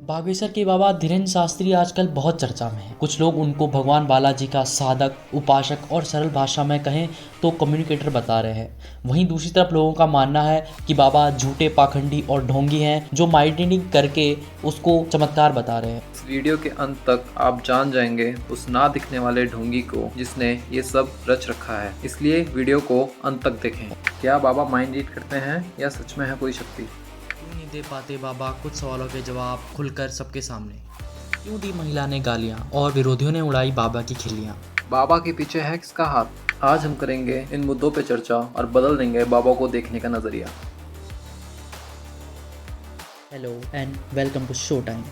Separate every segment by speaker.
Speaker 1: बागेश्वर के बाबा धीरेन्द्र शास्त्री आजकल बहुत चर्चा में हैं। कुछ लोग उनको भगवान बालाजी का साधक, उपासक और सरल भाषा में कहें तो कम्युनिकेटर बता रहे हैं। वहीं दूसरी तरफ लोगों का मानना है कि बाबा झूठे, पाखंडी और ढोंगी हैं जो माइंडिंग करके उसको चमत्कार बता रहे हैं।
Speaker 2: इस वीडियो के अंत तक आप जान जाएंगे उस ना दिखने वाले ढोंगी को जिसने ये सब रच रखा है, इसलिए वीडियो को अंत तक देखें। क्या बाबा माइंड रीड करते हैं या सच में है कोई शक्ति?
Speaker 1: क्यों नहीं दे पाते बाबा कुछ सवालों के जवाब खुलकर सबके सामने? क्यों दी महिला ने गालियां और विरोधियों ने उड़ाई बाबा की खिल्लियां?
Speaker 2: बाबा के पीछे है किसका हाथ? आज हम करेंगे इन मुद्दों पे चर्चा और बदल देंगे बाबा को देखने का नजरिया।
Speaker 1: Hello and welcome to show time.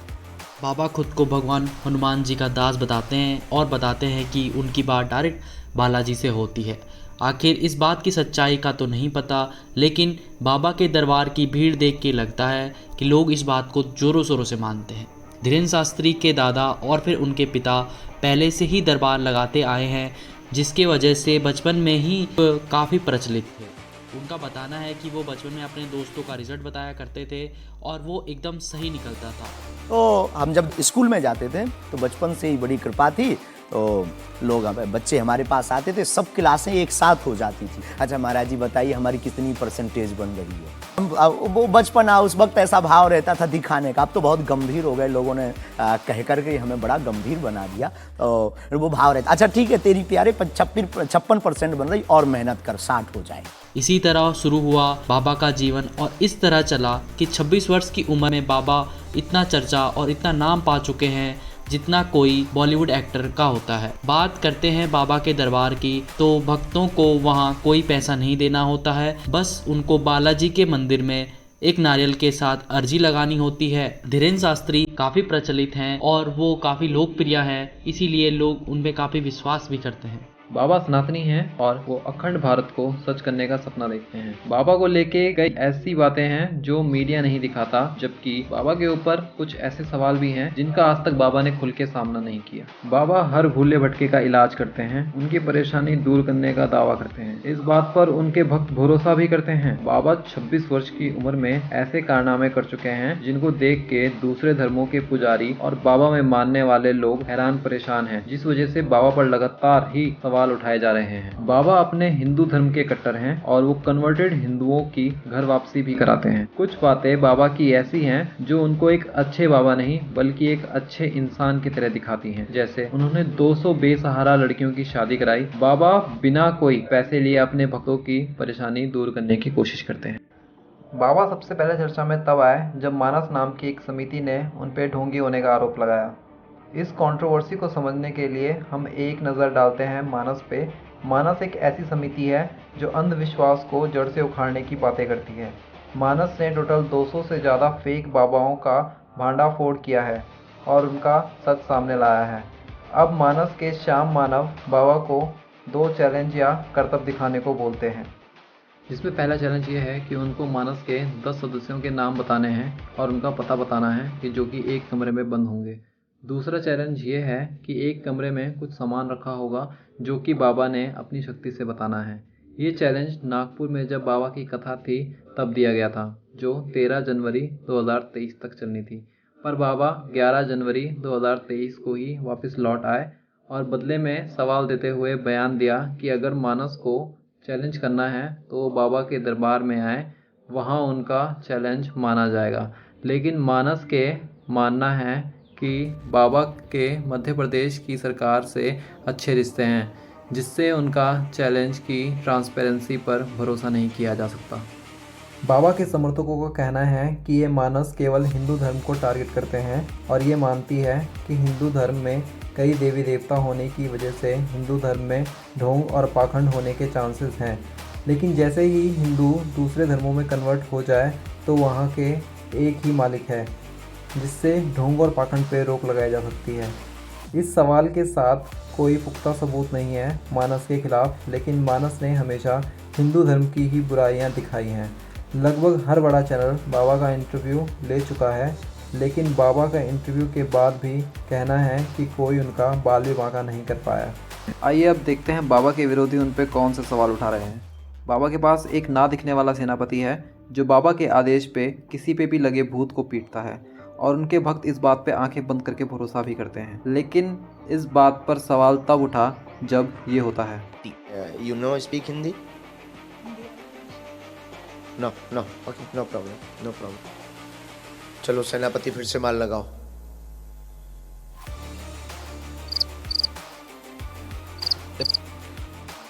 Speaker 1: बाबा खुद को भगवान हनुमान जी का दास बताते हैं और बताते हैं कि उनकी बात डायरेक्ट बालाजी से होती है। आखिर इस बात की सच्चाई का तो नहीं पता, लेकिन बाबा के दरबार की भीड़ देख के लगता है कि लोग इस बात को ज़ोरों शोरों से मानते हैं। धीरेन्द्र शास्त्री के दादा और फिर उनके पिता पहले से ही दरबार लगाते आए हैं, जिसके वजह से बचपन में ही काफ़ी प्रचलित थे। उनका बताना है कि वो बचपन में अपने दोस्तों का रिजल्ट बताया करते थे और वो एकदम सही निकलता था।
Speaker 3: तो हम जब स्कूल में जाते थे तो बचपन से ही बड़ी कृपा थी, तो लोग बच्चे हमारे पास आते थे, सब क्लासें एक साथ हो जाती थी। अच्छा महाराज जी बताइए हमारी कितनी परसेंटेज बन रही है। वो बचपन उस वक्त ऐसा भाव रहता था दिखाने का। अब तो बहुत गंभीर हो गए, लोगों ने कह करके हमें बड़ा गंभीर बना दिया। तो वो भाव रहता, अच्छा ठीक है तेरी प्यारे 56% बन रही और मेहनत कर 60 हो जाए।
Speaker 1: इसी तरह शुरू हुआ बाबा का जीवन और इस तरह चला कि 26 वर्ष की उम्र में बाबा इतना चर्चा और इतना नाम पा चुके हैं जितना कोई बॉलीवुड एक्टर का होता है। बात करते हैं बाबा के दरबार की, तो भक्तों को वहाँ कोई पैसा नहीं देना होता है, बस उनको बालाजी के मंदिर में एक नारियल के साथ अर्जी लगानी होती है। धीरेन्द्र शास्त्री काफ़ी प्रचलित हैं और वो काफ़ी लोकप्रिय हैं, इसीलिए लोग उन पर काफ़ी विश्वास भी करते हैं।
Speaker 2: बाबा सनातनी हैं और वो अखंड भारत को सच करने का सपना देखते हैं। बाबा को लेके कई ऐसी बातें हैं जो मीडिया नहीं दिखाता, जबकि बाबा के ऊपर कुछ ऐसे सवाल भी हैं जिनका आज तक बाबा ने खुल के सामना नहीं किया। बाबा हर भूले भटके का इलाज करते हैं, उनकी परेशानी दूर करने का दावा करते हैं। इस बात पर उनके भक्त भरोसा भी करते हैं। बाबा 26 वर्ष की उम्र में ऐसे कारनामे कर चुके हैं जिनको देख के दूसरे धर्मों के पुजारी और बाबा में मानने वाले लोग हैरान परेशान हैं, जिस वजह से बाबा पर लगातार ही सवाल उठाए जा रहे हैं। बाबा अपने हिंदू धर्म के कट्टर हैं और वो कन्वर्टेड हिंदुओं की घर वापसी भी कराते हैं। कुछ बातें बाबा की ऐसी हैं जो उनको एक अच्छे बाबा नहीं बल्कि एक अच्छे इंसान की तरह दिखाती हैं। जैसे उन्होंने 200 बेसहारा लड़कियों की शादी कराई। बाबा बिना कोई पैसे लिए अपने भक्तों की परेशानी दूर करने की कोशिश करते हैं। बाबा सबसे पहले चर्चा में तब आए जब मानस नाम की एक समिति ने उन पे ढोंगी होने का आरोप लगाया। इस कंट्रोवर्सी को समझने के लिए हम एक नज़र डालते हैं मानस पे। मानस एक ऐसी समिति है जो अंधविश्वास को जड़ से उखाड़ने की बातें करती है। मानस ने टोटल 200 से ज़्यादा फेक बाबाओं का भांडाफोड़ किया है और उनका सच सामने लाया है। अब मानस के श्याम मानव बाबा को 2 चैलेंज या कर्तव्य दिखाने को बोलते हैं, जिसमें पहला चैलेंज ये है कि उनको मानस के 10 सदस्यों के नाम बताने हैं और उनका पता बताना है कि जो कि एक कमरे में बंद होंगे। दूसरा चैलेंज ये है कि एक कमरे में कुछ सामान रखा होगा जो कि बाबा ने अपनी शक्ति से बताना है। ये चैलेंज नागपुर में जब बाबा की कथा थी तब दिया गया था, जो 13 जनवरी 2023 तक चलनी थी। पर बाबा 11 जनवरी 2023 को ही वापस लौट आए और बदले में सवाल देते हुए बयान दिया कि अगर मानस को चैलेंज करना है तो बाबा के दरबार में आए, वहाँ उनका चैलेंज माना जाएगा। लेकिन मानस के मानना है कि बाबा के मध्य प्रदेश की सरकार से अच्छे रिश्ते हैं, जिससे उनका चैलेंज की ट्रांसपेरेंसी पर भरोसा नहीं किया जा सकता। बाबा के समर्थकों का कहना है कि ये मानस केवल हिंदू धर्म को टारगेट करते हैं और ये मानती है कि हिंदू धर्म में कई देवी देवता होने की वजह से हिंदू धर्म में ढोंग और पाखंड होने के चांसेस हैं। लेकिन जैसे ही हिंदू दूसरे धर्मों में कन्वर्ट हो जाए तो वहाँ के एक ही मालिक है, जिससे ढोंग और पाखंड पर रोक लगाई जा सकती है। इस सवाल के साथ कोई पुख्ता सबूत नहीं है मानस के खिलाफ, लेकिन मानस ने हमेशा हिंदू धर्म की ही बुराइयां दिखाई हैं। लगभग हर बड़ा चैनल बाबा का इंटरव्यू ले चुका है, लेकिन बाबा का इंटरव्यू के बाद भी कहना है कि कोई उनका बाल विवाह का नहीं कर पाया। आइए अब देखते हैं बाबा के विरोधी उन पर कौन से सवाल उठा रहे हैं। बाबा के पास एक ना दिखने वाला सेनापति है जो बाबा के आदेश पे किसी पे भी लगे भूत को पीटता है और उनके भक्त इस बात पे आंखें बंद करके भरोसा भी करते हैं। लेकिन इस बात पर सवाल तब उठा जब ये होता है।
Speaker 3: You know speak Hindi? No, okay, no problem. चलो सेनापति फिर से माल लगाओ।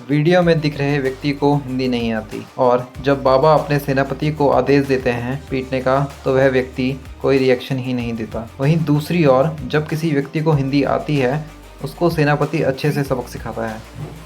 Speaker 2: वीडियो में दिख रहे व्यक्ति को हिंदी नहीं आती और जब बाबा अपने सेनापति को आदेश देते हैं पीटने का तो वह व्यक्ति कोई रिएक्शन ही नहीं देता। वहीं दूसरी ओर जब किसी व्यक्ति को हिंदी आती है उसको सेनापति अच्छे से सबक सिखाता है।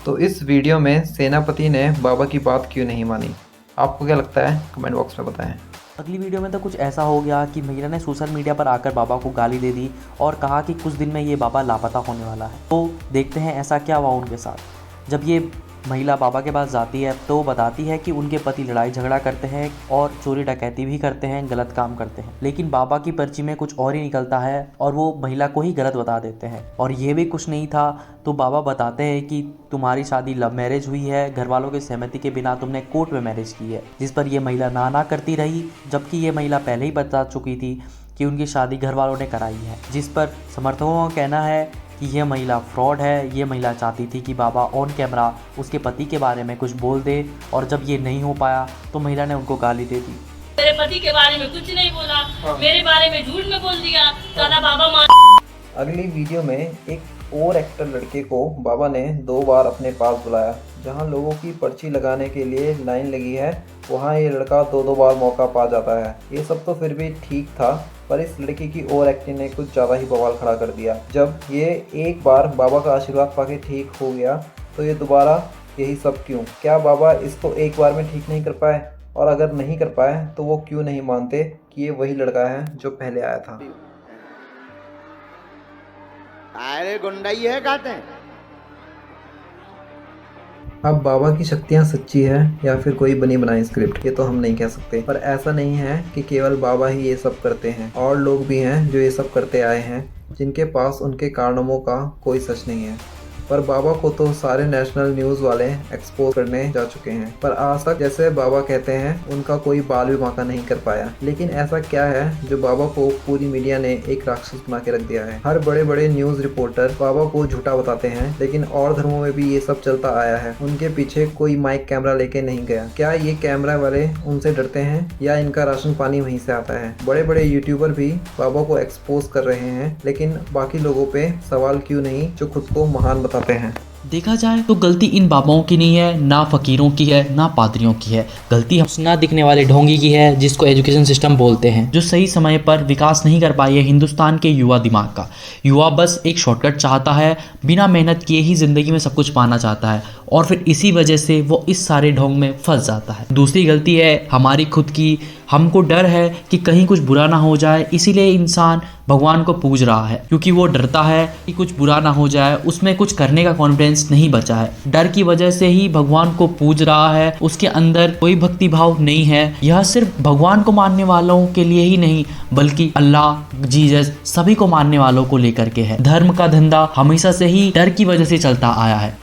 Speaker 2: तो इस वीडियो में सेनापति ने बाबा की बात क्यों नहीं मानी, आपको क्या लगता है कमेंट बॉक्स में बताएं।
Speaker 1: अगली वीडियो में तो कुछ ऐसा हो गया कि महिला ने सोशल मीडिया पर आकर बाबा को गाली दे दी और कहा कि कुछ दिन में ये बाबा लापता होने वाला है। तो देखते हैं ऐसा क्या हुआ उनके साथ। जब ये महिला बाबा के पास जाती है तो बताती है कि उनके पति लड़ाई झगड़ा करते हैं और चोरी डकैती भी करते हैं, गलत काम करते हैं। लेकिन बाबा की पर्ची में कुछ और ही निकलता है और वो महिला को ही गलत बता देते हैं। और ये भी कुछ नहीं था तो बाबा बताते हैं कि तुम्हारी शादी लव मैरिज हुई है, घर वालों की सहमति के बिना तुमने कोर्ट में मैरिज की है। जिस पर यह महिला ना करती रही, जबकि ये महिला पहले ही बता चुकी थी कि उनकी शादी घर वालों ने कराई है। जिस पर समर्थकों का कहना है कि यह महिला फ्रॉड है। ये महिला चाहती थी कि बाबा ऑन कैमरा उसके पति के बारे में कुछ बोल दे और जब ये नहीं हो पाया तो महिला ने उनको गाली दे दी।
Speaker 4: मेरे पति के बारे में कुछ नहीं बोला, मेरे बारे में झूठ में बोल दिया, दादा बाबा
Speaker 2: अगली वीडियो में एक और एक्टर लड़के को बाबा ने 2 बार अपने पास बुलाया। जहां लोगों की पर्ची लगाने के लिए लाइन लगी है वहां ये लड़का 2 बार मौका पा जाता है। ये सब तो फिर भी ठीक था पर इस लड़की की ओवर एक्टिंग ने कुछ ज़्यादा ही बवाल खड़ा कर दिया। जब ये एक बार बाबा का आशीर्वाद पाके ठीक हो गया तो ये दोबारा यही सब क्यों? क्या बाबा इसको एक बार में ठीक नहीं कर पाए? और अगर नहीं कर पाए तो वो क्यों नहीं मानते कि ये वही लड़का है जो पहले आया था?
Speaker 3: अरे गुंडाई है कहते हैं।
Speaker 2: अब बाबा की शक्तियाँ सच्ची है या फिर कोई बनी बनाई स्क्रिप्ट, ये तो हम नहीं कह सकते। पर ऐसा नहीं है कि केवल बाबा ही ये सब करते हैं, और लोग भी हैं जो ये सब करते आए हैं जिनके पास उनके कारनामों का कोई सच नहीं है। पर बाबा को तो सारे नेशनल न्यूज़ वाले एक्सपोज करने जा चुके हैं, पर आज तक जैसे बाबा कहते हैं उनका कोई बाल भी बांका नहीं कर पाया। लेकिन ऐसा क्या है जो बाबा को पूरी मीडिया ने एक राक्षस बना के रख दिया है? हर बड़े बड़े न्यूज़ रिपोर्टर बाबा को झूठा बताते हैं, लेकिन और धर्मों में भी ये सब चलता आया है। उनके पीछे कोई माइक कैमरा लेके नहीं गया। क्या ये कैमरा वाले उनसे डरते हैं या इनका राशन पानी वहीं से आता है? बड़े बड़े यूट्यूबर भी बाबा को एक्सपोज कर रहे हैं, लेकिन बाकी लोगों पे सवाल क्यों नहीं जो खुद को महान बताते हैं?
Speaker 1: देखा जाए तो गलती इन बाबाओं की नहीं है, ना फकीरों की है, ना पादरियों की है। गलती हम ना दिखने वाले ढोंगी की है जिसको एजुकेशन सिस्टम बोलते हैं, जो सही समय पर विकास नहीं कर पाई है हिंदुस्तान के युवा दिमाग का। युवा बस एक शॉर्टकट चाहता है, बिना मेहनत किए ही जिंदगी में सब कुछ पाना चाहता है और फिर इसी वजह से वो इस सारे ढोंग में फंस जाता है। दूसरी गलती है हमारी खुद की। हमको डर है कि कहीं कुछ बुरा ना हो जाए, इसीलिए इंसान भगवान को पूज रहा है, क्योंकि वो डरता है कि कुछ बुरा ना हो जाए। उसमें कुछ करने का कॉन्फिडेंस नहीं बचा है, डर की वजह से ही भगवान को पूज रहा है। उसके अंदर कोई भक्ति भाव नहीं है। यह सिर्फ भगवान को मानने वालों के लिए ही नहीं बल्कि अल्लाह, जीसस सभी को मानने वालों को लेकर के है। धर्म का धंधा हमेशा से ही डर की वजह से चलता आया है।